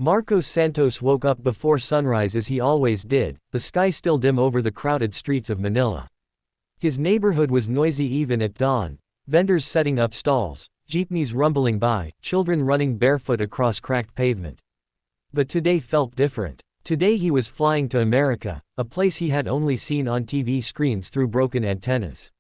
Marcos Santos woke up before sunrise as he always did, the sky still dim over the crowded streets of Manila. His neighborhood was noisy even at dawn, vendors setting up stalls, jeepneys rumbling by, children running barefoot across cracked pavement. But today felt different. Today he was flying to America, a place he had only seen on TV screens through broken antennas.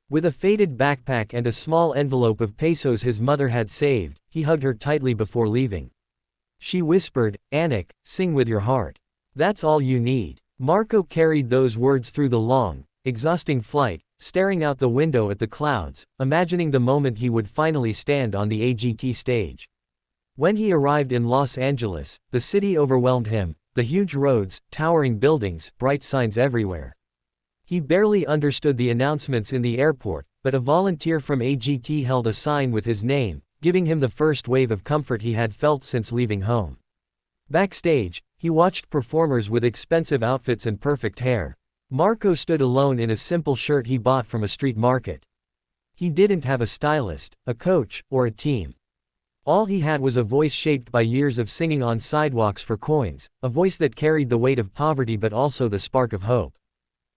With a faded backpack and a small envelope of pesos his mother had saved, he hugged her tightly before leaving. She whispered, "Anak, sing with your heart. That's all you need." Marco carried those words through the long, exhausting flight, staring out the window at the clouds, imagining the moment he would finally stand on the AGT stage. When he arrived in Los Angeles, the city overwhelmed him, the huge roads, towering buildings, bright signs everywhere. He barely understood the announcements in the airport, but a volunteer from AGT held a sign with his name, giving him the first wave of comfort he had felt since leaving home. Backstage, he watched performers with expensive outfits and perfect hair. Marco stood alone in a simple shirt he bought from a street market. He didn't have a stylist, a coach, or a team. All he had was a voice shaped by years of singing on sidewalks for coins, a voice that carried the weight of poverty but also the spark of hope.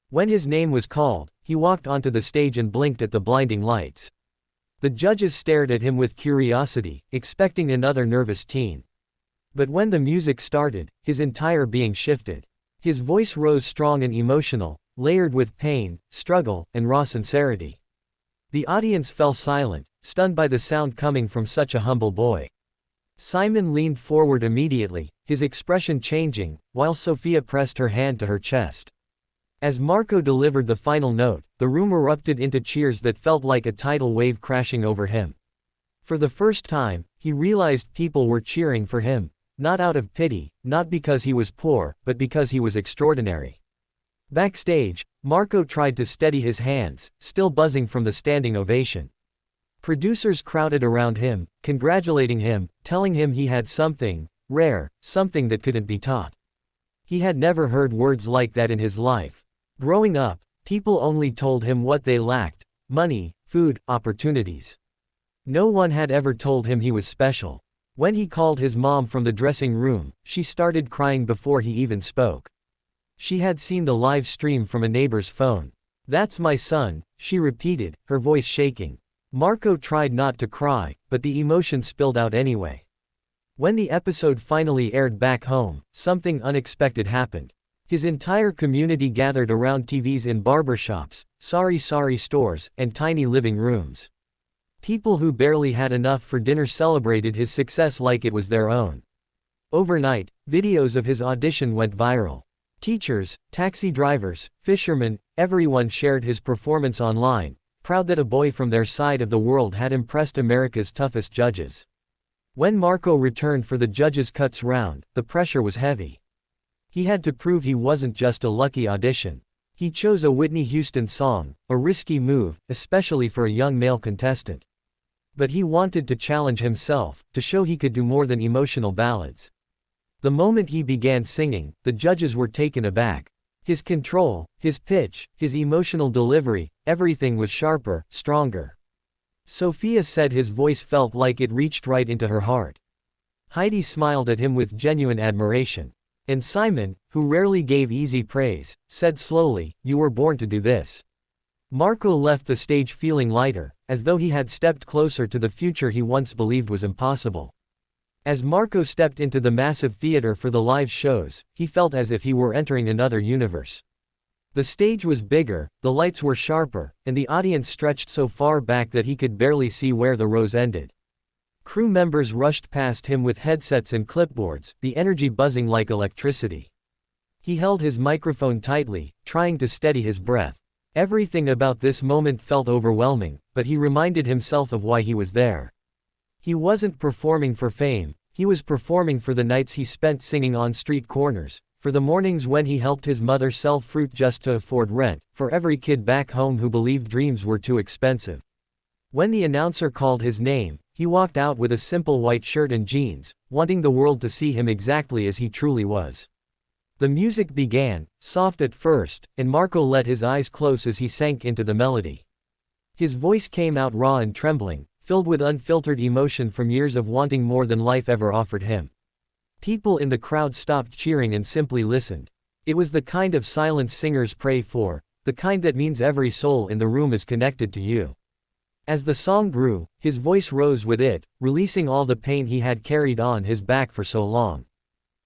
When his name was called, he walked onto the stage and blinked at the blinding lights. The judges stared at him with curiosity, expecting another nervous teen. But when the music started, his entire being shifted. His voice rose strong and emotional, layered with pain, struggle, and raw sincerity. The audience fell silent, stunned by the sound coming from such a humble boy. Simon leaned forward immediately, his expression changing, while Sophia pressed her hand to her chest. As Marco delivered the final note, the room erupted into cheers that felt like a tidal wave crashing over him. For the first time, he realized people were cheering for him, not out of pity, not because he was poor, but because he was extraordinary. Backstage, Marco tried to steady his hands, still buzzing from the standing ovation. Producers crowded around him, congratulating him, telling him he had something rare, something that couldn't be taught. He had never heard words like that in his life. Growing up, people only told him what they lacked: money, food, opportunities. No one had ever told him he was special. When he called his mom from the dressing room, she started crying before he even spoke. She had seen the live stream from a neighbor's phone. "That's my son," she repeated, her voice shaking. Marco tried not to cry, but the emotion spilled out anyway. When the episode finally aired back home, something unexpected happened. His entire community gathered around TVs in barbershops, sari-sari stores, and tiny living rooms. People who barely had enough for dinner celebrated his success like it was their own. Overnight, videos of his audition went viral. Teachers, taxi drivers, fishermen, everyone shared his performance online, proud that a boy from their side of the world had impressed America's toughest judges. When Marco returned for the judges' cuts round, the pressure was heavy. He had to prove he wasn't just a lucky audition. He chose a Whitney Houston song, a risky move, especially for a young male contestant. But he wanted to challenge himself, to show he could do more than emotional ballads. The moment he began singing, the judges were taken aback. His control, his pitch, his emotional delivery, everything was sharper, stronger. Sophia said his voice felt like it reached right into her heart. Heidi smiled at him with genuine admiration. And Simon, who rarely gave easy praise, said slowly, "You were born to do this." Marco left the stage feeling lighter, as though he had stepped closer to the future he once believed was impossible. As Marco stepped into the massive theater for the live shows, he felt as if he were entering another universe. The stage was bigger, the lights were sharper, and the audience stretched so far back that he could barely see where the rows ended. Crew members rushed past him with headsets and clipboards, the energy buzzing like electricity. He held his microphone tightly, trying to steady his breath. Everything about this moment felt overwhelming, but he reminded himself of why he was there. He wasn't performing for fame, he was performing for the nights he spent singing on street corners, for the mornings when he helped his mother sell fruit just to afford rent, for every kid back home who believed dreams were too expensive. When the announcer called his name, he walked out with a simple white shirt and jeans, wanting the world to see him exactly as he truly was. The music began, soft at first, and Marco let his eyes close as he sank into the melody. His voice came out raw and trembling, filled with unfiltered emotion from years of wanting more than life ever offered him. People in the crowd stopped cheering and simply listened. It was the kind of silence singers pray for, the kind that means every soul in the room is connected to you. As the song grew, his voice rose with it, releasing all the pain he had carried on his back for so long.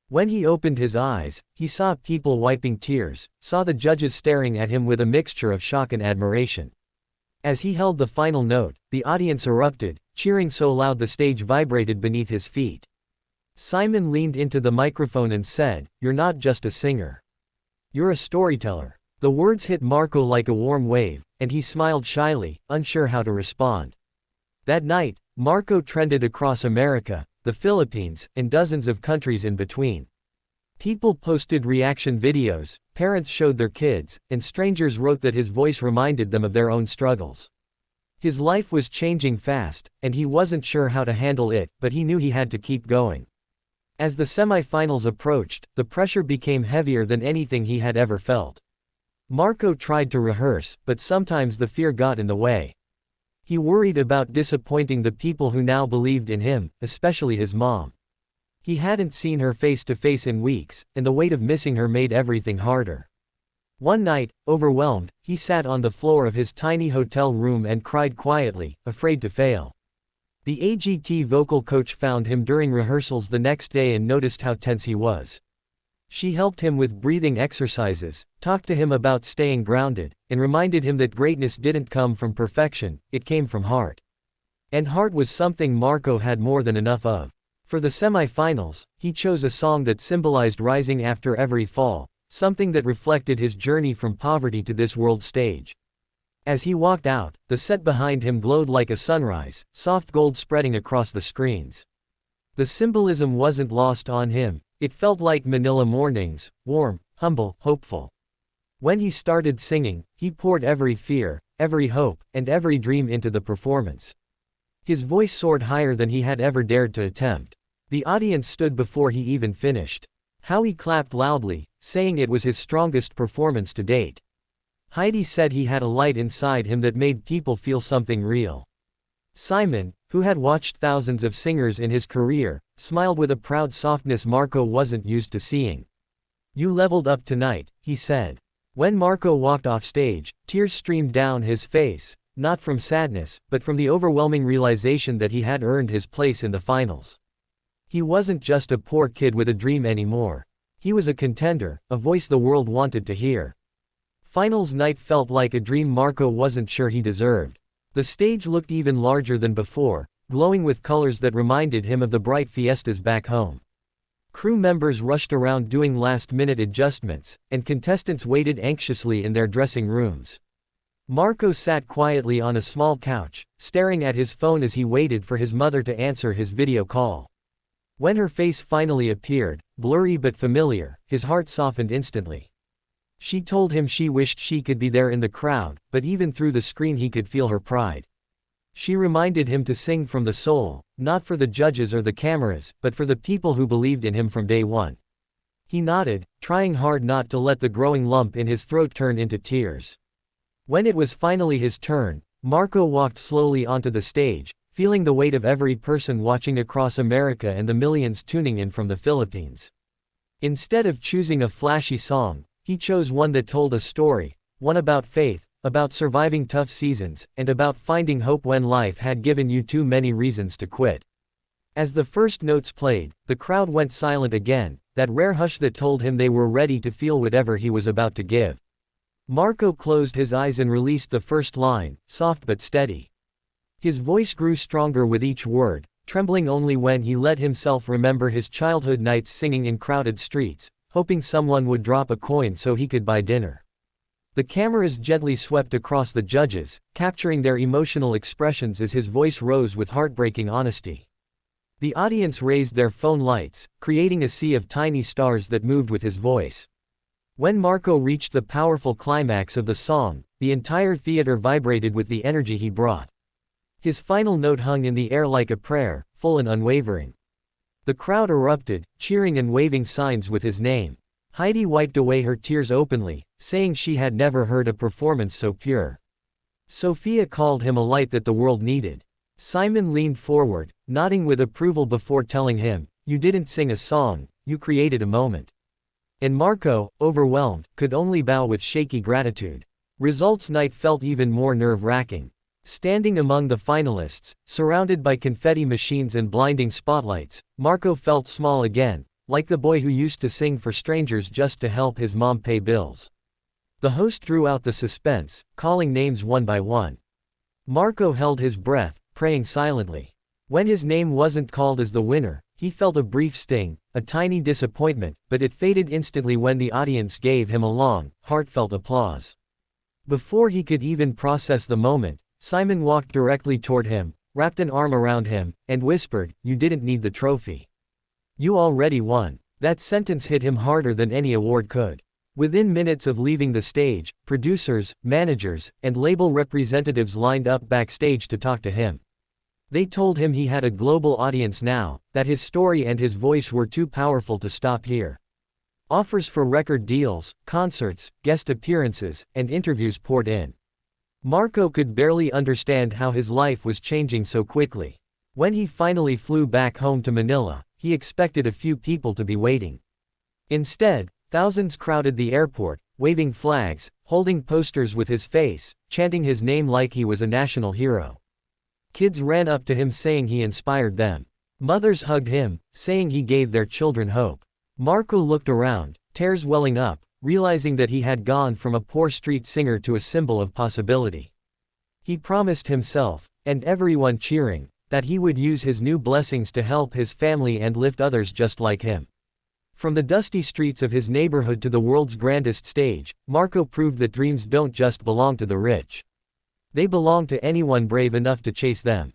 When he opened his eyes, he saw people wiping tears, saw the judges staring at him with a mixture of shock and admiration. As he held the final note, the audience erupted, cheering so loud the stage vibrated beneath his feet. Simon leaned into the microphone and said, "You're not just a singer. You're a storyteller." The words hit Marco like a warm wave, and he smiled shyly, unsure how to respond. That night, Marco trended across America, the Philippines, and dozens of countries in between. People posted reaction videos, parents showed their kids, and strangers wrote that his voice reminded them of their own struggles. His life was changing fast, and he wasn't sure how to handle it, but he knew he had to keep going. As the semifinals approached, the pressure became heavier than anything he had ever felt. Marco tried to rehearse, but sometimes the fear got in the way. He worried about disappointing the people who now believed in him, especially his mom. He hadn't seen her face to face in weeks, and the weight of missing her made everything harder. One night, overwhelmed, he sat on the floor of his tiny hotel room and cried quietly, afraid to fail. The AGT vocal coach found him during rehearsals the next day and noticed how tense he was. She helped him with breathing exercises, talked to him about staying grounded, and reminded him that greatness didn't come from perfection, it came from heart. And heart was something Marco had more than enough of. For the semifinals, he chose a song that symbolized rising after every fall, something that reflected his journey from poverty to this world stage. As he walked out, the set behind him glowed like a sunrise, soft gold spreading across the screens. The symbolism wasn't lost on him. It felt like Manila mornings, warm, humble, hopeful. When he started singing, he poured every fear, every hope, and every dream into the performance. His voice soared higher than he had ever dared to attempt. The audience stood before he even finished. Howie clapped loudly, saying it was his strongest performance to date. Heidi said he had a light inside him that made people feel something real. Simon, who had watched thousands of singers in his career, smiled with a proud softness Marco wasn't used to seeing. "You leveled up tonight," he said. When Marco walked off stage, tears streamed down his face, not from sadness, but from the overwhelming realization that he had earned his place in the finals. He wasn't just a poor kid with a dream anymore. He was a contender, a voice the world wanted to hear. Finals night felt like a dream Marco wasn't sure he deserved. The stage looked even larger than before, glowing with colors that reminded him of the bright fiestas back home. Crew members rushed around doing last-minute adjustments, and contestants waited anxiously in their dressing rooms. Marco sat quietly on a small couch, staring at his phone as he waited for his mother to answer his video call. When her face finally appeared, blurry but familiar, his heart softened instantly. She told him she wished she could be there in the crowd, but even through the screen he could feel her pride. She reminded him to sing from the soul, not for the judges or the cameras, but for the people who believed in him from day one. He nodded, trying hard not to let the growing lump in his throat turn into tears. When it was finally his turn, Marco walked slowly onto the stage, feeling the weight of every person watching across America and the millions tuning in from the Philippines. Instead of choosing a flashy song, he chose one that told a story, one about faith, about surviving tough seasons, and about finding hope when life had given you too many reasons to quit. As the first notes played, the crowd went silent again, that rare hush that told him they were ready to feel whatever he was about to give. Marco closed his eyes and released the first line, soft but steady. His voice grew stronger with each word, trembling only when he let himself remember his childhood nights singing in crowded streets, hoping someone would drop a coin so he could buy dinner. The cameras gently swept across the judges, capturing their emotional expressions as his voice rose with heartbreaking honesty. The audience raised their phone lights, creating a sea of tiny stars that moved with his voice. When Marco reached the powerful climax of the song, the entire theater vibrated with the energy he brought. His final note hung in the air like a prayer, full and unwavering. The crowd erupted, cheering and waving signs with his name. Heidi wiped away her tears openly, saying she had never heard a performance so pure. Sophia called him a light that the world needed. Simon leaned forward, nodding with approval before telling him, You didn't sing a song, you created a moment. And Marco, overwhelmed, could only bow with shaky gratitude. Results night felt even more nerve-wracking. Standing among the finalists, surrounded by confetti machines and blinding spotlights, Marco felt small again, like the boy who used to sing for strangers just to help his mom pay bills. The host drew out the suspense, calling names one by one. Marco held his breath, praying silently. When his name wasn't called as the winner, he felt a brief sting, a tiny disappointment, but it faded instantly when the audience gave him a long, heartfelt applause. Before he could even process the moment, Simon walked directly toward him, wrapped an arm around him, and whispered, "You didn't need the trophy. You already won." That sentence hit him harder than any award could. Within minutes of leaving the stage, producers, managers, and label representatives lined up backstage to talk to him. They told him he had a global audience now, that his story and his voice were too powerful to stop here. Offers for record deals, concerts, guest appearances, and interviews poured in. Marco could barely understand how his life was changing so quickly. When he finally flew back home to Manila, he expected a few people to be waiting. Instead, thousands crowded the airport, waving flags, holding posters with his face, chanting his name like he was a national hero. Kids ran up to him saying he inspired them. Mothers hugged him, saying he gave their children hope. Marco looked around, tears welling up, realizing that he had gone from a poor street singer to a symbol of possibility. He promised himself, and everyone cheering, that he would use his new blessings to help his family and lift others just like him. From the dusty streets of his neighborhood to the world's grandest stage, Marco proved that dreams don't just belong to the rich. They belong to anyone brave enough to chase them.